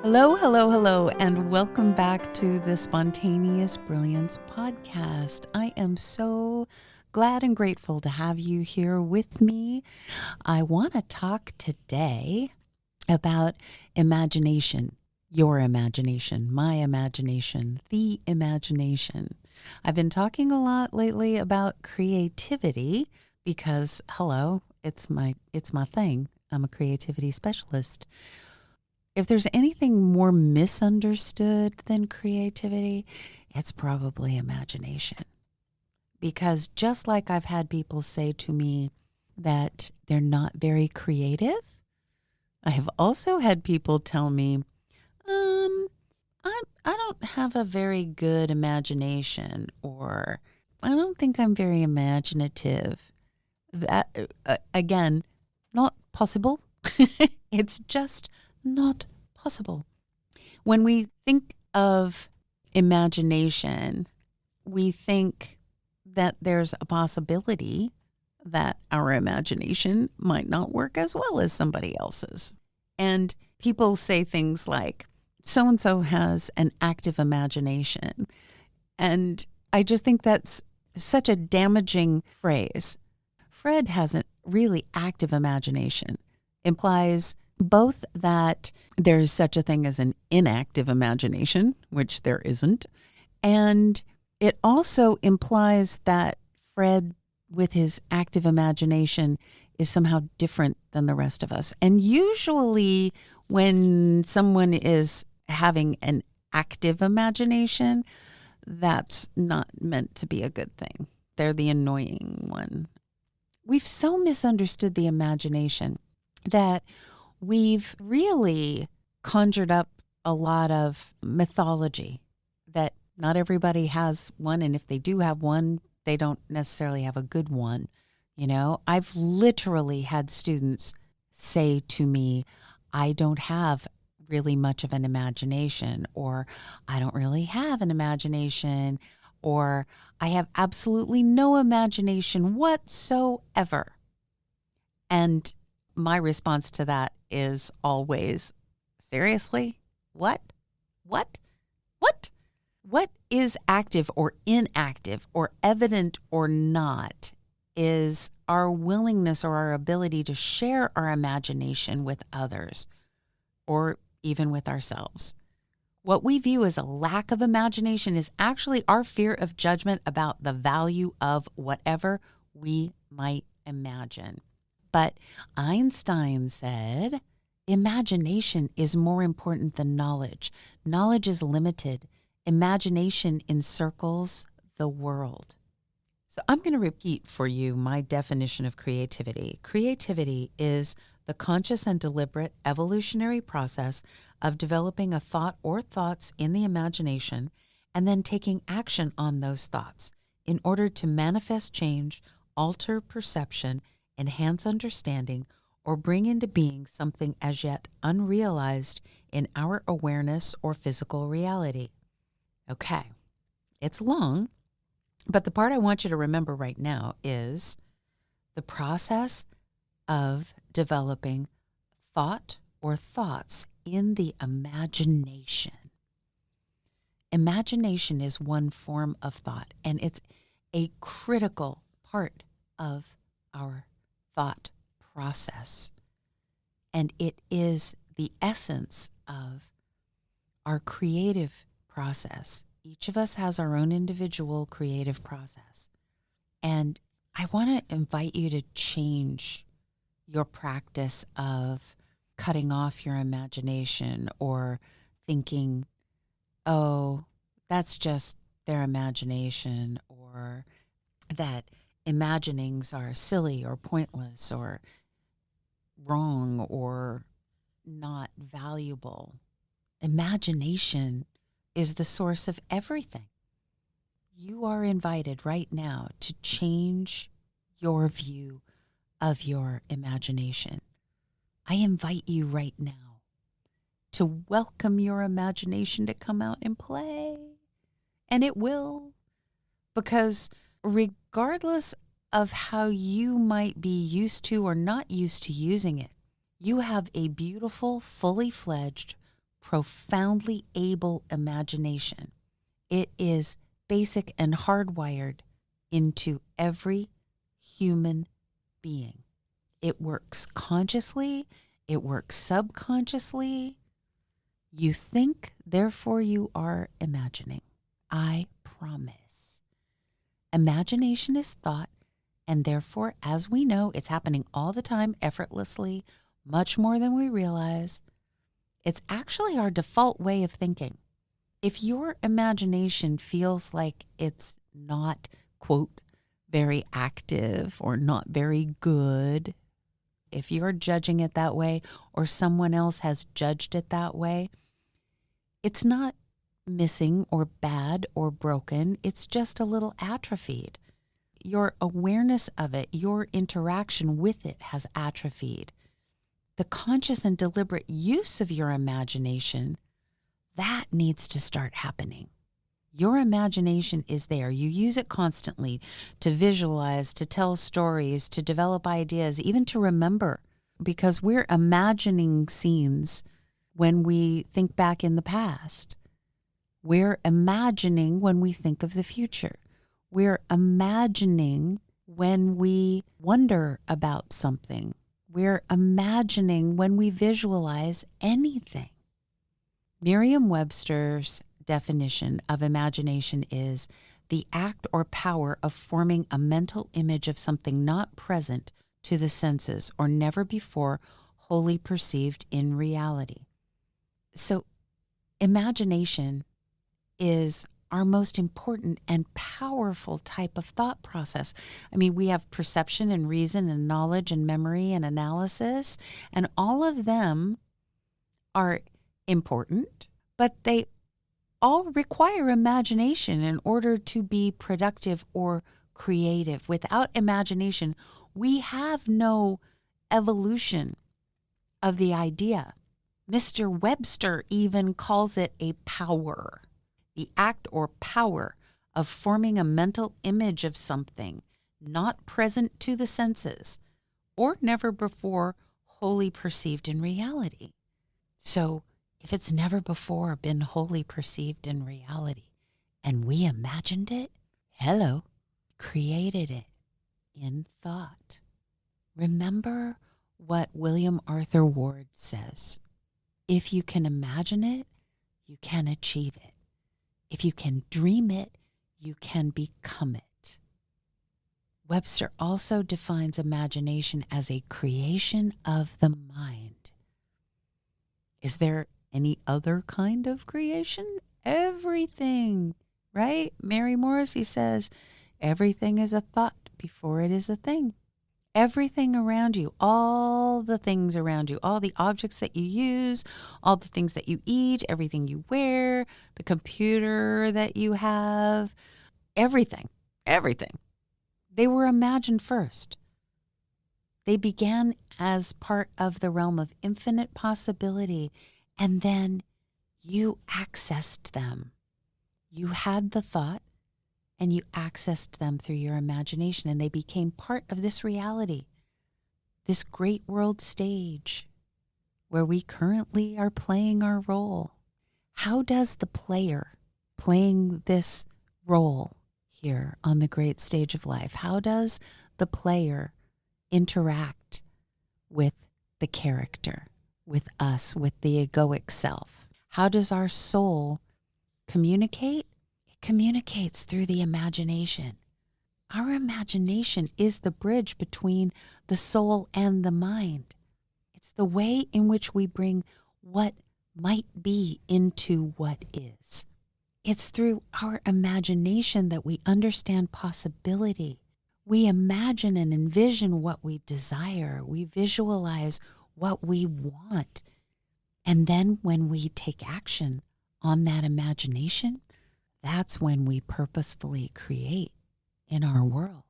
Hello, hello, hello, and welcome back to the Spontaneous Brilliance podcast. I am so glad and grateful to have you here with me. I want to talk today about imagination, your imagination, my imagination, the imagination. I've been talking a lot lately about creativity because, hello, it's my thing. I'm a creativity specialist. If there's anything more misunderstood than creativity, it's probably imagination. Because just like I've had people say to me that they're not very creative, I have also had people tell me, I don't have a very good imagination, or I don't think I'm very imaginative. That, again, not possible. It's just not possible. When we think of imagination, we think that there's a possibility that our imagination might not work as well as somebody else's. And people say things like, so-and-so has an active imagination. And I just think that's such a damaging phrase. Fred has a really active imagination. Implies both that there's such a thing as an inactive imagination, which there isn't, and it also implies that Fred, with his active imagination, is somehow different than the rest of us. And usually when someone is having an active imagination, that's not meant to be a good thing. They're the annoying one. We've so misunderstood the imagination that we've really conjured up a lot of mythology that not everybody has one. And if they do have one, they don't necessarily have a good one. You know, I've literally had students say to me, I don't have really much of an imagination, or I don't really have an imagination, or I have absolutely no imagination whatsoever. And my response to that is always, seriously? What? What is active or inactive or evident or not is our willingness or our ability to share our imagination with others or even with ourselves. What we view as a lack of imagination is actually our fear of judgment about the value of whatever we might imagine. But Einstein said, imagination is more important than knowledge. Knowledge is limited. Imagination encircles the world. So I'm going to repeat for you my definition of creativity. Creativity is the conscious and deliberate evolutionary process of developing a thought or thoughts in the imagination and then taking action on those thoughts in order to manifest change, alter perception, enhance understanding, or bring into being something as yet unrealized in our awareness or physical reality. Okay, it's long, but the part I want you to remember right now is the process of developing thought or thoughts in the imagination. Imagination is one form of thought, and it's a critical part of our thought process. And it is the essence of our creative process. Each of us has our own individual creative process. And I want to invite you to change your practice of cutting off your imagination or thinking, oh, that's just their imagination, or that imaginings are silly or pointless or wrong or not valuable. Imagination is the source of everything. You are invited right now to change your view of your imagination. I invite you right now to welcome your imagination to come out and play. And it will, because regardless of how you might be used to or not used to using it, you have a beautiful, fully fledged, profoundly able imagination. It is basic and hardwired into every human being. It works consciously, it works subconsciously. You think, therefore you are imagining. I promise. Imagination is thought, and therefore, as we know, it's happening all the time, effortlessly, much more than we realize. It's actually our default way of thinking. If your imagination feels like it's not, quote, very active or not very good, if you're judging it that way or someone else has judged it that way, it's not missing or bad or broken. It's just a little atrophied. Your awareness of it, your interaction with it has atrophied. The conscious and deliberate use of your imagination, that needs to start happening. Your imagination is there. You use it constantly to visualize, to tell stories, to develop ideas, even to remember, because we're imagining scenes when we think back in the past. We're imagining when we think of the future. We're imagining when we wonder about something. We're imagining when we visualize anything. Merriam-Webster's definition of imagination is the act or power of forming a mental image of something not present to the senses or never before wholly perceived in reality. So, imagination is our most important and powerful type of thought process. I mean, we have perception and reason and knowledge and memory and analysis, and all of them are important, but they all require imagination in order to be productive or creative. Without imagination, we have no evolution of the idea. Mr. Webster even calls it a power. The act or power of forming a mental image of something not present to the senses or never before wholly perceived in reality. So, if it's never before been wholly perceived in reality and we imagined it, hello, created it in thought. Remember what William Arthur Ward says. If you can imagine it, you can achieve it. If you can dream it, you can become it. Webster also defines imagination as a creation of the mind. Is there any other kind of creation? Everything, right? Mary Morrissey says, everything is a thought before it is a thing. Everything around you, all the things around you, all the objects that you use, all the things that you eat, everything you wear, the computer that you have, everything. They were imagined first. They began as part of the realm of infinite possibility, and then you accessed them. You had the thought, and you accessed them through your imagination, and they became part of this reality, this great world stage where we currently are playing our role. How does the player playing this role here on the great stage of life, how does the player interact with the character, with us, with the egoic self? How does our soul communicate? It communicates through the imagination. Our imagination is the bridge between the soul and the mind. It's the way in which we bring what might be into what is. It's through our imagination that we understand possibility. We imagine and envision what we desire. We visualize what we want. And then when we take action on that imagination, that's when we purposefully create in our world.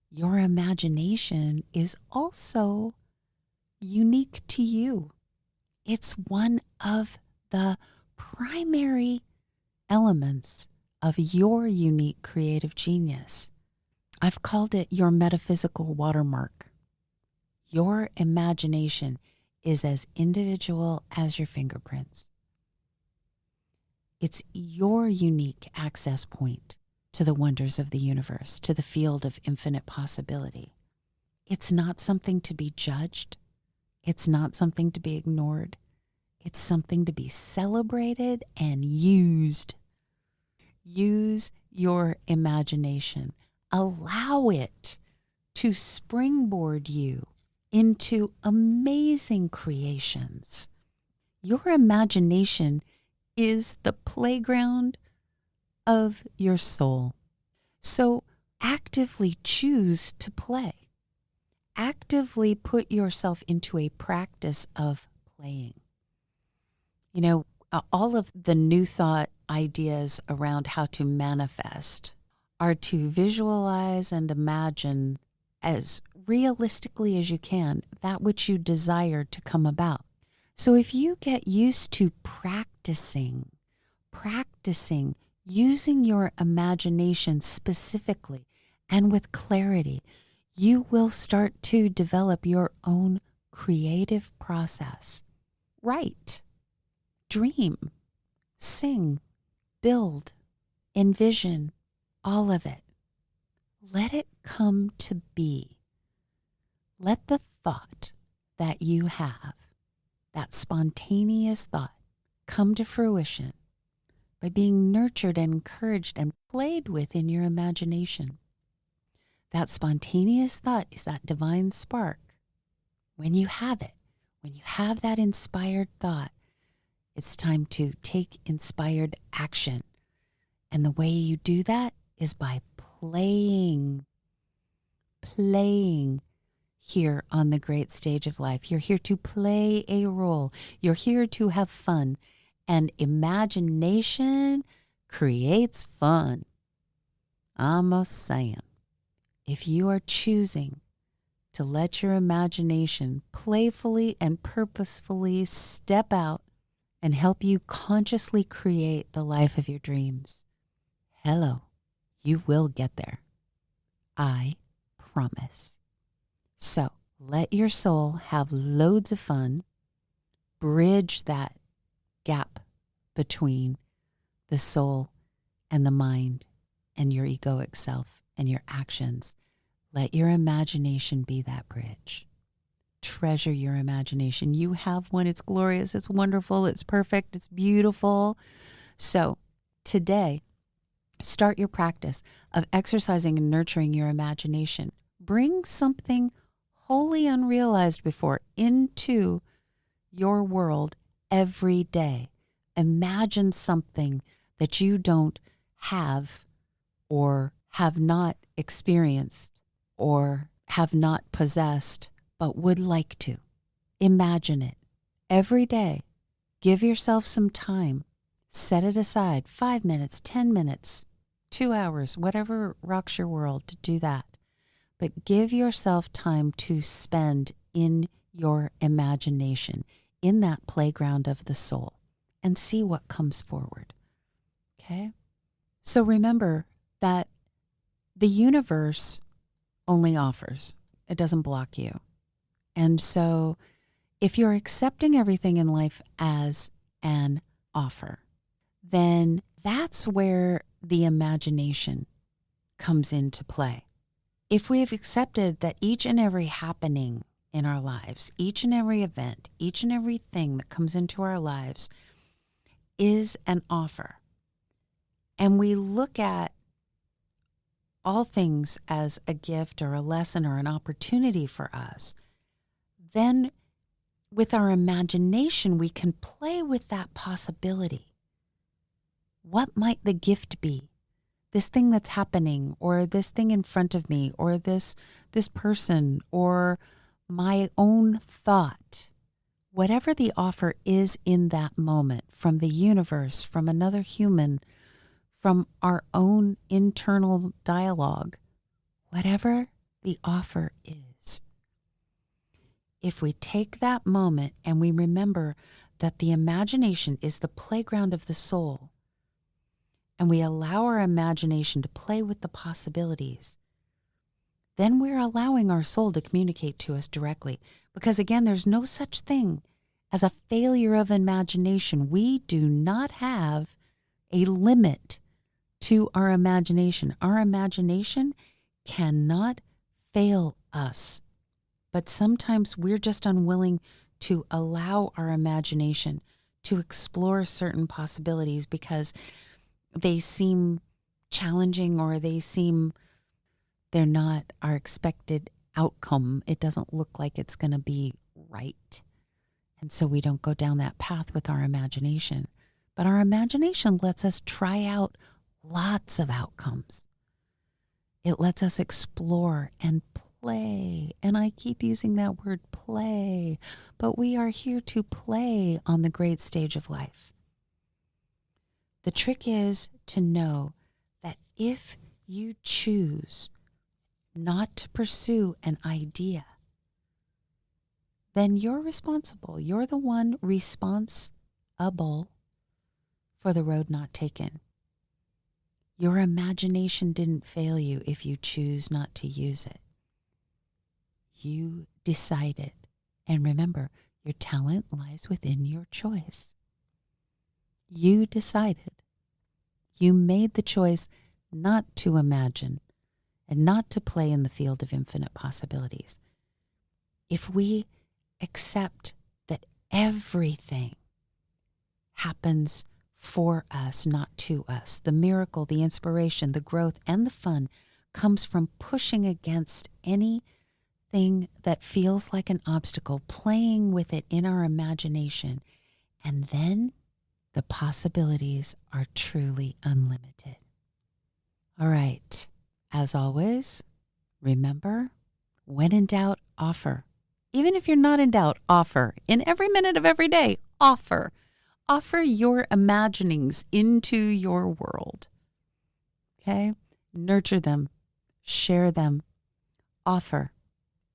Your imagination is also unique to you. It's one of the primary elements of your unique creative genius. I've called it your metaphysical watermark. Your imagination is as individual as your fingerprints. It's your unique access point to the wonders of the universe, to the field of infinite possibility. It's not something to be judged. It's not something to be ignored. It's something to be celebrated and used. Use your imagination. Allow it to springboard you into amazing creations. Your imagination is the playground of your soul. So actively choose to play. Actively put yourself into a practice of playing. You know, all of the new thought ideas around how to manifest are to visualize and imagine as realistically as you can that which you desire to come about. So if you get used to practicing using your imagination specifically and with clarity, you will start to develop your own creative process. Write, dream, sing, build, envision, all of it. Let it come to be. Let the thought that you have, that spontaneous thought, come to fruition by being nurtured and encouraged and played with in your imagination. That spontaneous thought is that divine spark. When you have that inspired thought, it's time to take inspired action. And the way you do that is by playing here on the great stage of life. You're here to play a role. You're here to have fun. And imagination creates fun. I'm just saying. If you are choosing to let your imagination playfully and purposefully step out and help you consciously create the life of your dreams, hello, you will get there. I promise. So let your soul have loads of fun. Bridge that gap between the soul and the mind and your egoic self and your actions. Let your imagination be that bridge. Treasure your imagination. You have one. It's glorious. It's wonderful. It's perfect. It's beautiful. So today, start your practice of exercising and nurturing your imagination. Bring something wholly unrealized before into your world every day. Imagine something that you don't have or have not experienced or have not possessed but would like to. Imagine it every day. Give yourself some time. Set it aside, 5 minutes, 10 minutes, 2 hours, whatever rocks your world, to do that. But give yourself time to spend in your imagination, in that playground of the soul, and see what comes forward. Okay? So remember that the universe only offers. It doesn't block you. And so if you're accepting everything in life as an offer, then that's where the imagination comes into play. If we have accepted that each and every happening in our lives, each and every event, each and everything that comes into our lives is an offer, and we look at all things as a gift or a lesson or an opportunity for us, then with our imagination, we can play with that possibility. What might the gift be? This thing that's happening, or this thing in front of me, or this person, or my own thought. Whatever the offer is in that moment, from the universe, from another human, from our own internal dialogue, whatever the offer is. If we take that moment and we remember that the imagination is the playground of the soul, and we allow our imagination to play with the possibilities, then we're allowing our soul to communicate to us directly. Because again, there's no such thing as a failure of imagination. We do not have a limit to our imagination. Our imagination cannot fail us. But sometimes we're just unwilling to allow our imagination to explore certain possibilities because they seem challenging or they're not our expected outcome. It doesn't look like it's going to be right. And so we don't go down that path with our imagination. But our imagination lets us try out lots of outcomes. It lets us explore and play. And I keep using that word play. But we are here to play on the great stage of life. The trick is to know that if you choose not to pursue an idea, then you're responsible. You're the one responsible for the road not taken. Your imagination didn't fail you if you choose not to use it. You decided. And remember, your talent lies within your choice. You decided. You made the choice not to imagine and not to play in the field of infinite possibilities. If we accept that everything happens for us, not to us, the miracle, the inspiration, the growth, and the fun comes from pushing against anything that feels like an obstacle, playing with it in our imagination, and then the possibilities are truly unlimited. All right. As always, remember, when in doubt, offer. Even if you're not in doubt, offer. In every minute of every day, offer. Offer your imaginings into your world. Okay? Nurture them. Share them. Offer.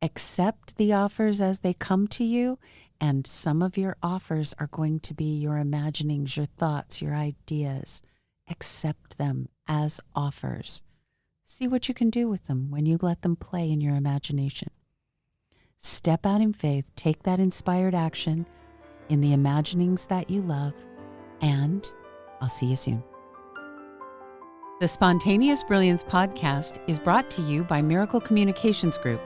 Accept the offers as they come to you, and some of your offers are going to be your imaginings, your thoughts, your ideas. Accept them as offers. See what you can do with them when you let them play in your imagination. Step out in faith, take that inspired action in the imaginings that you love, and I'll see you soon. The Spontaneous Brilliance podcast is brought to you by Miracle Communications Group.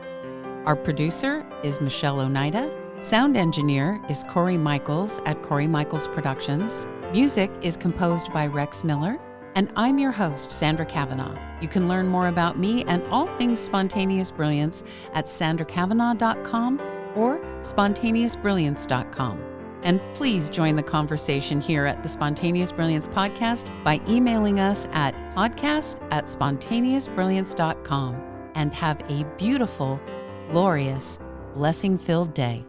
Our producer is Michelle Oneida. Sound engineer is Corey Michaels at Corey Michaels Productions. Music is composed by Rex Miller. And I'm your host, Sandra Kavanaugh. You can learn more about me and all things Spontaneous Brilliance at sandrakavanaugh.com or spontaneousbrilliance.com. And please join the conversation here at the Spontaneous Brilliance podcast by emailing us at podcast@spontaneousbrilliance.com. And have a beautiful, glorious, blessing-filled day.